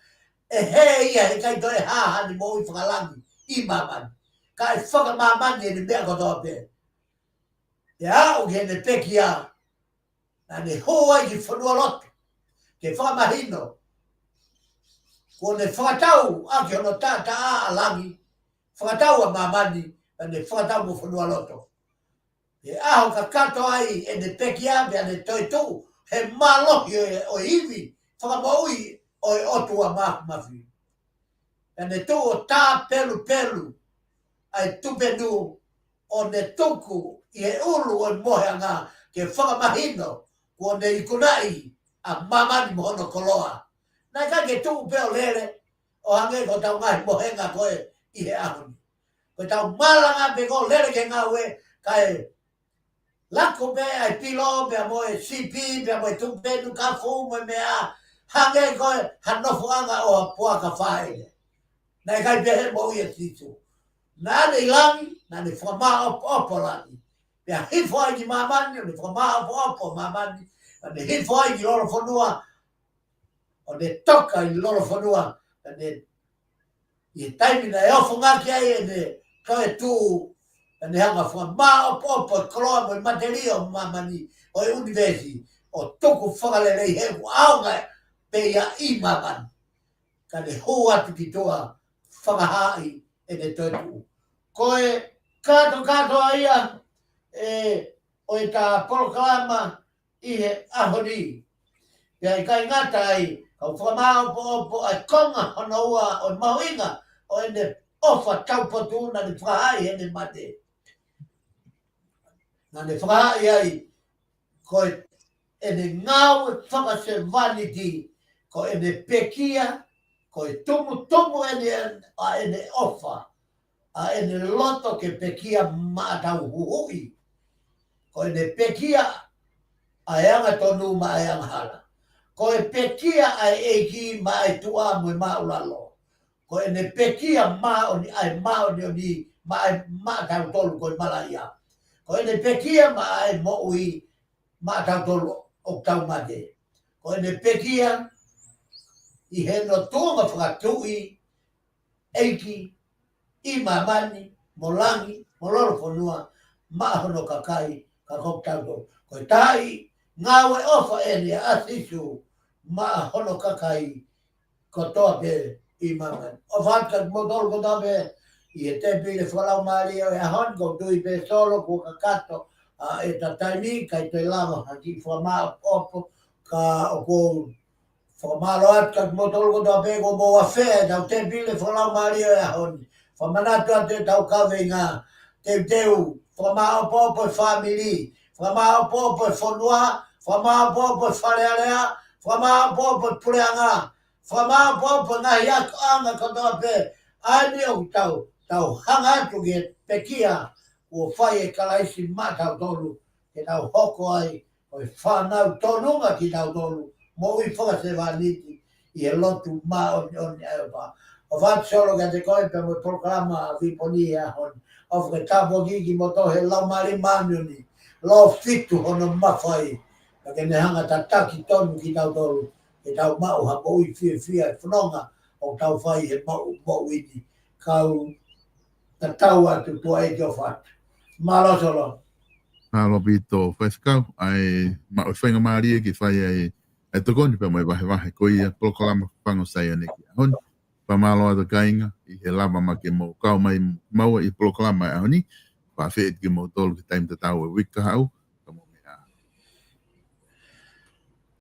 [SPEAKER 2] e he ia he kai toe hahani mo i whakalangi i mamani. Ka e whakamamani e ne mea kotoa pe. E au ke ne pekia, na ne hoa i ki whanua loto, ke whakamahino. Ko ne whakatau ake ono tata a langi, whakatau a mamani, a ne whakatau mo whanua loto. E aho ka kato ai e ne pekia mea ne toitu, he malohi o iwi, whakamaui o e otu a mafi. E ne tu o tā pelu, ai tupenu o ne tuku i he ulu o moheanga ke whakamahino, ko ne ikunai a mamani mohono koloa. Nai ka ke tuku peo lere, o hange ko tau ngai mohenga koe i he ahoni. Ko tau malanga pe ko lere ke ngā ue, kai lako pe ai pilo, pe a moe sipi, pe a moe tupenu ka fu moe mea, hange koe hanofu anga o a puaka whaere. Nai kai pe he mo ia titu. Nā ne ilangi, nā ne whamaa opo lani. Pe a hifo ai ki mamani, ne whamaa opo mamani, ne hifo ai ki loro whanua, o ne toka i loro whanua, i taimina e ofo ngaki ai e ne koe tū, ne hanga whamaa opo koloa mo i materia o mamani, o e universi, o tuku whakalelei heku aonga pe ia i mamani. Ka ne hou atu ki toa whakahai e ne toitu. Koe kato aia, o e tā polokalama i he ahoni, Pea kai ngata ai, kau whamao po ai konga hono ua o mauinga o ene ofa taupotu na ni whahai ene mate. Na ni whahai ai, koe ene ngau whakase vanity, ko ene pekia, koe tumu ene ofa, a ene loto ke pekia maatau huhui. Ko ene pekia ai anga tonu ma ai anga hala. Ko e pekia ai eiki ma ai tua mo ma ulalo. Ko ene pekia ma oni ai ma oni ma ai ma tau tolu ko malaia. Ko ene pekia ma ai mo ui ma tau tolu o tau mate. Ko ene pekia i he no tunga whakatui eiki i mamani mo langi mo loro whanua ma hono kakai ka kok tau tolu. Ko tai ngawe ofa ene asisu ma hono kakai ko toa pe i mamani. O whanka modol ko tape i e tepi le whalau maari o e hon ko tui pe solo ko kakato e ta taimi kai te lama haki whamao opo ka o ko whamalo at ka modol ko tape ko mo a whea tau tepi le whalau maari o e hon. Whamanatu ate tau kawe ngā te teu whamao popo family whamao popo whanua whamao popo wharearea whamao popo pureanga whamao popo ngahi ako anga katoa pe ani o tau hanga atu ke pekia o whai e kalaisi matau tolu ke tau hoko ai o e whanau tonunga ki tau tolu mo ui whakase vaniti i e lotu ma o eopa o whatsolo ka te koe pe mo programa viponi a hon o whake tapo gigi mo tohe lau mari manioni lo fitu hono mawhai ka ke ne hanga tataki tonu ki tau tolu ke tau mau ha mo ui fia whanonga o tau whai he mo uini kau ta tau atu tua e teo whatu. Malo solo.
[SPEAKER 1] Malo pito whaskau ai ma o whainga maari e ki whai ai tokoni pe mai wahe ko ia proklama whango sai ane ki ahoni. Pamalo ata kainga i he lava ma ke mo kau mai maua i proklama e ahoni. Pa wheet ki mo tolu ki taim te tau e wika hau.